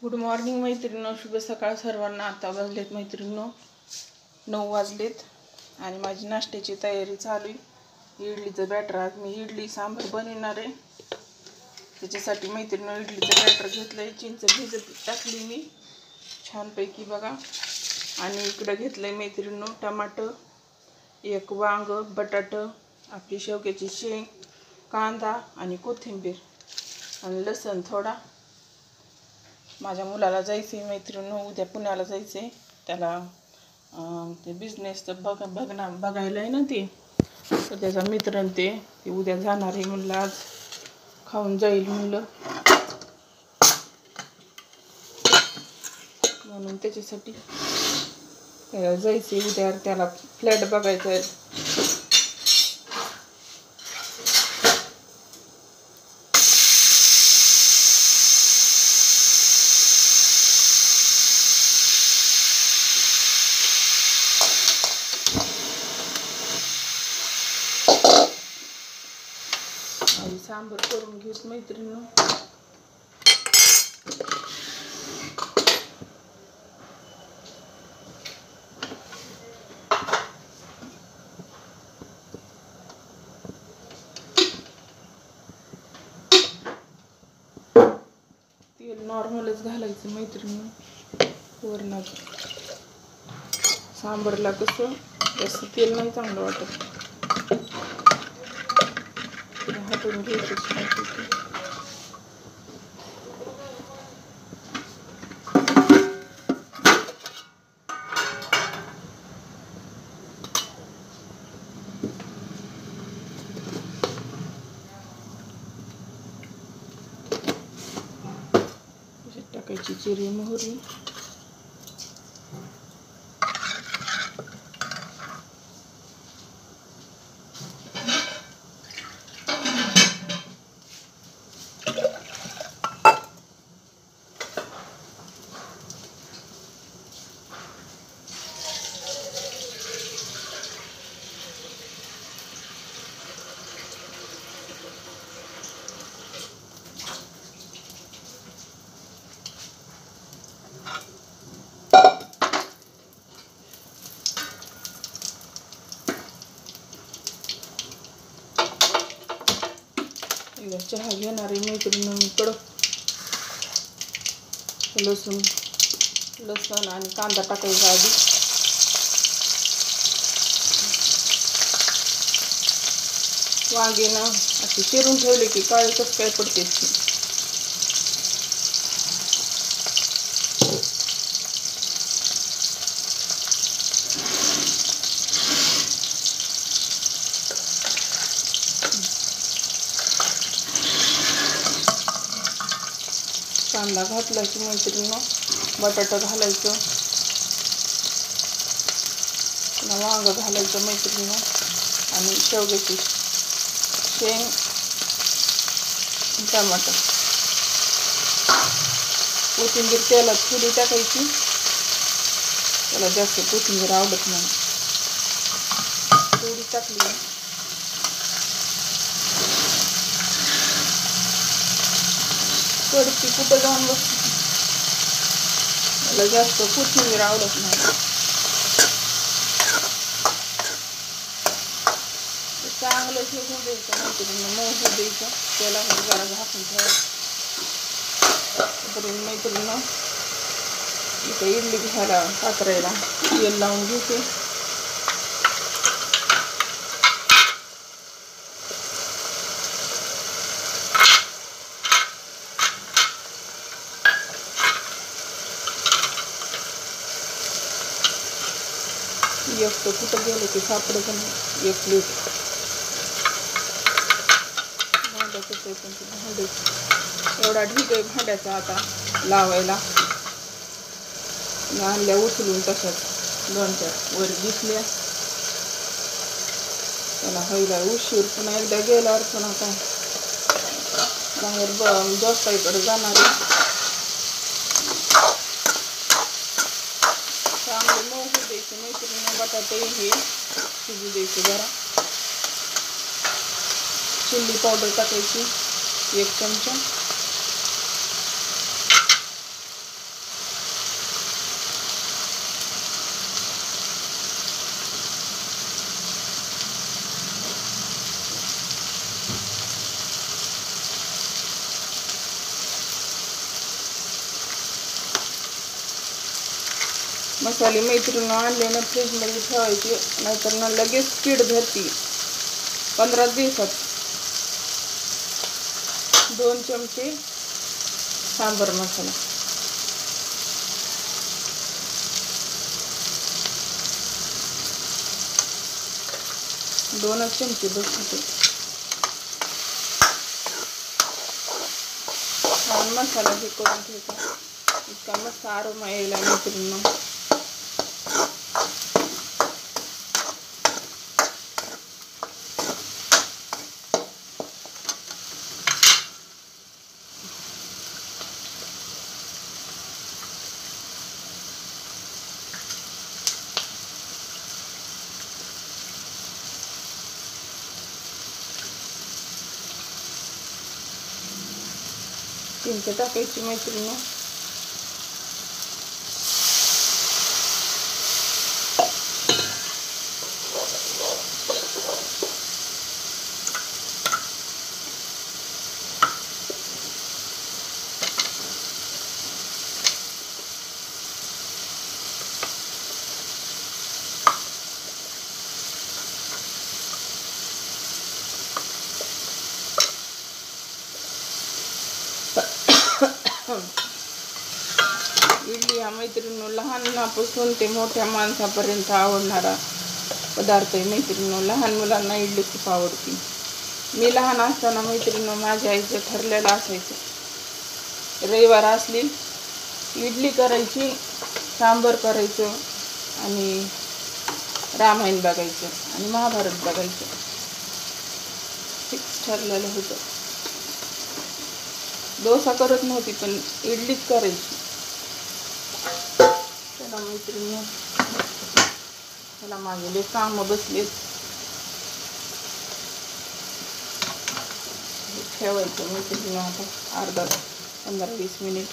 Good morning मैत्रिणींनो, शुभ सकाळ सर्वांना। आता वाजलेत मैत्रिणींनो 9 वाजलेत आणि माझी नाश्त्याची तयारी चालू आहे। इडलीचं बॅटर आज मी इडली सांबार बनवणार आहे। त्याच्यासाठी मैत्रिणींनो इडलीचं बॅटर घेतलंय, चिंच भिजत टाकली मी छानपैकी बघा। आणि इकडे घेतलंय मैत्रिणींनो टमाटर, एक वांग, बटाटा, आपली शेवग्याची शेंग, कांदा आणि कोथिंबीर आणि लसूण थोडा। माझ्या मुलाला जायचंय मैत्रिणींनो, उद्या पुण्याला जायचंय त्याला। ते बिझनेसचं बघायला आहे ना ते, तर त्याचा मित्र ते उद्या जाणार आहे म्हणलं, आज खाऊन जाईल म्हणलं, म्हणून त्याच्यासाठी त्याला जायचंय उद्या, त्याला फ्लॅट बघायचा आहे। सांबर करून घेत मैत्रिणींनो। तेल नॉर्मलच घालायचं मैत्रिणींनो वरणात। सांबरला कसं जास्त तेल नाही चांगलं वाटत, हाटून घ्यायचं छानपैकी। टाकायची जिरे मोहरी, चहा घेणार आहे मैत्रिणींनो कडक। लसूण आणि कांदा टाकायचा आधी। वांगे ना असे चिरून ठेवले की काळे कसं काय पडते। कांदा घातला की मैत्रिणींनो बटाटा घालायचं, वांग घालायचं मैत्रिणींनो, आणि शेवग्याची शेंग, टमाटर, कोथिंबीर तेलात थोडी टाकायची, त्याला जास्त कोथिंबीर आवडत नाही, थोडी टाकली। कडची कुठं जाऊन बसते, मला जास्त कोथिंबीर आवडत नाही। चांगलं हे होऊन द्यायचं मैत्रिणींनो, मऊ होऊ द्यायचं, त्याला जरा झाकून ठेवायचं। तरी मैत्रिणींनो इथं इडली घ्यायला पात्रायला तेल लावून घेते। एक तर कुठं गेलं की सापडत नाही एक प्लेट भांड्याचं, ते पण भांडे एवढा ढीग आहे भांड्याचा आता लावायला। आणल्या उचलून तशाच 2-4 वर दिसल्या, त्याला व्हायला उशीर। पुन्हा एकदा गेल्यावर पुन्हा काय बाहेर दोस्ताईकडे जाणार आहे। चांगले मऊ होऊ द्यायचे मैत्रिणींनो, बटाटे हे शिजू द्यायचे जरा। चिल्ली पावडर टाकायची 1 चमचा, मसाले मैत्रिणी आणले ना फ्रीजमध्ये ठेवायचे, नाहीतर ना लगेच कीड धरती. 15 दिवसात 2 चमचे सांबर मसाला, 2 चमचे बस होते. छान मसाला हे करून ठेवतो. इतका मस्त आरोमा यायला मैत्रिणी. चिंच टाकायची मैत्रिणी. इडली हा मैत्रिणी लहानापासून ते मोठ्या माणसापर्यंत आवडणारा पदार्थ आहे मैत्रिणी. लहान मुलांना इडली खूप आवडते. मी लहान असताना मैत्रिणी माझ्या आईचं ठरलेलं असायचं, रविवार असली इडली करायची, सांबर करायचं आणि रामायण बघायचं आणि महाभारत बघायचं. फिक्स ठरलेलं होतं. डोसा करत नव्हती पण इडलीच करायची. चला मैत्रिणी, मला मागेले काम बसलेत, ठेवायचं मैत्रिणी आता अर्धा 15-20 मिनिट.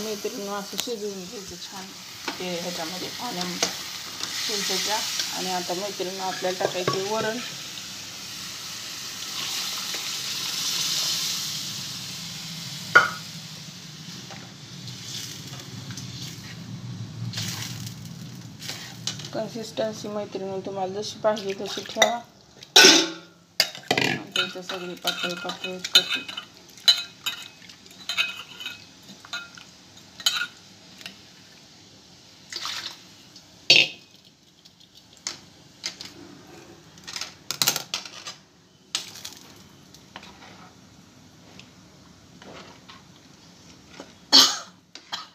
मैत्रिणी असं शिजवून घ्यायचं छान ते ह्याच्यामध्ये पाण्यामध्ये चिंचेच्या. आणि आता मैत्रिणी आपल्याला टाकायचे वरण. कन्सिस्टन्सी मैत्रिणी तुम्हाला जशी पाहिजे तशी ठेवा. इथं सगळी पातळ पातळ करते.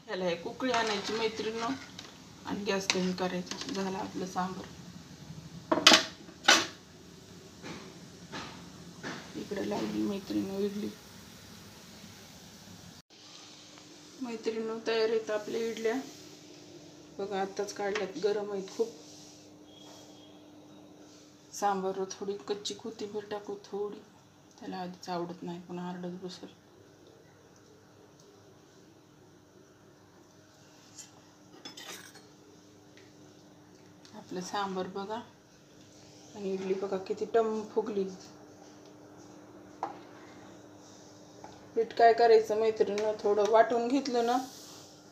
याला एक उकळी आणायची मैत्रिणी आणि गॅस कमी करायचा. झालं आपलं सांबर. इकडे लावली मैत्रिणी इडली. मैत्रिणी तयार आहेत आपल्या इडल्या. बघा आत्ताच काढल्यात, गरम आहेत खूप. सांबार थोडी कच्ची कोथिंबीर टाकू थोडी, त्याला आधीच आवडत नाही पण आरडत बसल. आपलं सांबार बघा आणि इडली बघा किती टम फुगली. पीठ काय करायचं मैत्रिणी, थोडं वाटून घेतलं ना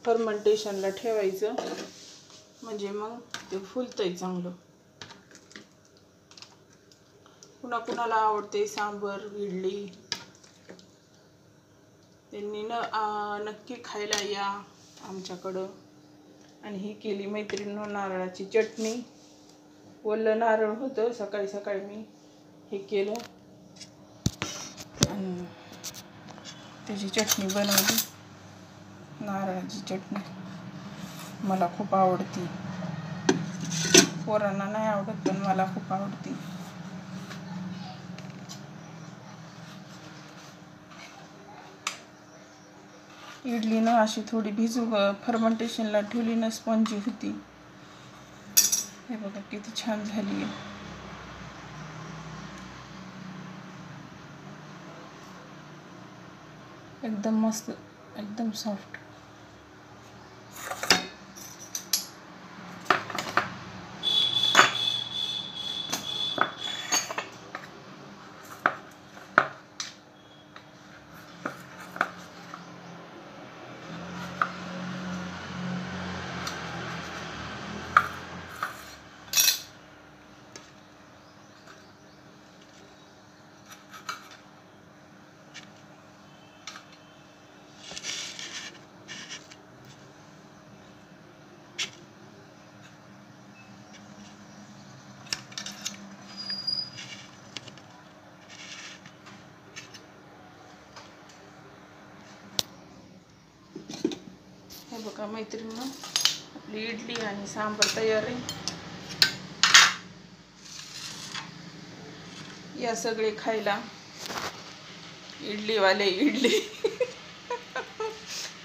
फर्मेंटेशनला ठेवायचं, म्हणजे मग ते फुलतंय चांगलं. कुणाकुणाला आवडते सांबर इडली, त्यांनी नक्की खायला या आमच्याकडं. आणि ही केली मैत्रिणी नारळाची चटणी. ओलं नारळ होतं, सकाळी सकाळी मी हे केलं आणि त्याची चटणी बनवली. नारळाची चटणी मला खूप आवडती. पोरांना नाही आवडत पण मला खूप आवडती. इडली ना अशी थोडी भिजू फर्मेंटेशनला ठेवली ना स्पंजी होती. हे बघा किती छान झाली आहे. एकदम मस्त, एकदम सॉफ्ट. हे बघा मैत्रिणींनो, आपली इडली आणि सांबार तयार आहे. या सगळे खायला. इडलीवाले इडली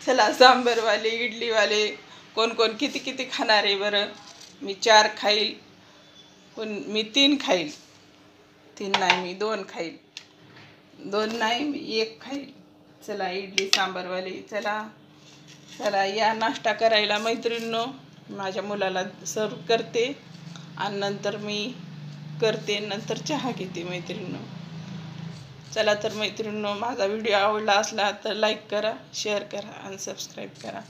चला, सांबारवाले इडलीवाले कोण कोण किती किती खाणार आहे बरं? मी 4 खाईल, पण मी 3 खाईल. 3 नाही, मी 2 खाईल. 2 नाही, मी 1 खाईल. चला इडली सांबारवाले, चला चला या नाश्ता करायला मैत्रिणींनो. माझ्या मुलाला सर्व करते आणि नंतर मी करते, नंतर चहा घेते मैत्रिणींनो. चला तर मैत्रिणींनो, माझा व्हिडिओ आवडला असला तर लाईक करा, शेअर करा आणि सबस्क्राईब करा.